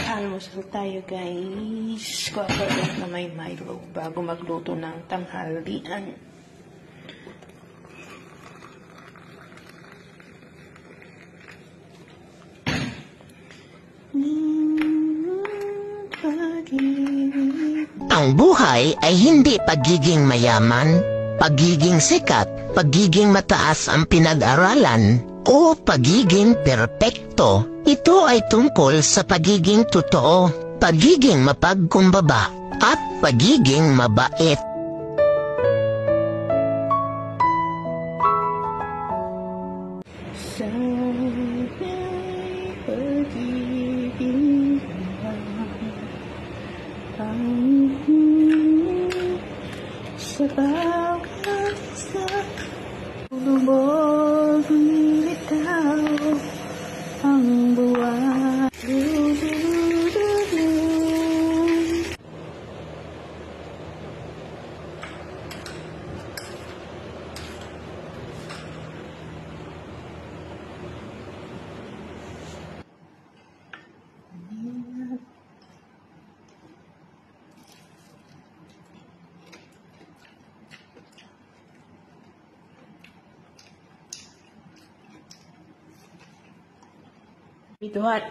Almusal tayo guys. Kuha ko lang na may Milo bago magluto ng tanghalian. Ang buhay ay hindi pagiging mayaman, pagiging sikat, pagiging mataas ang pinag-aralan, o pagiging perpekto. Ito ay tungkol sa pagiging totoo, pagiging mapagkumbaba, at pagiging mabait. Sana'y pag-ibig ang sa bawat isa. Lubog nilitaw ang buwan. Ito what?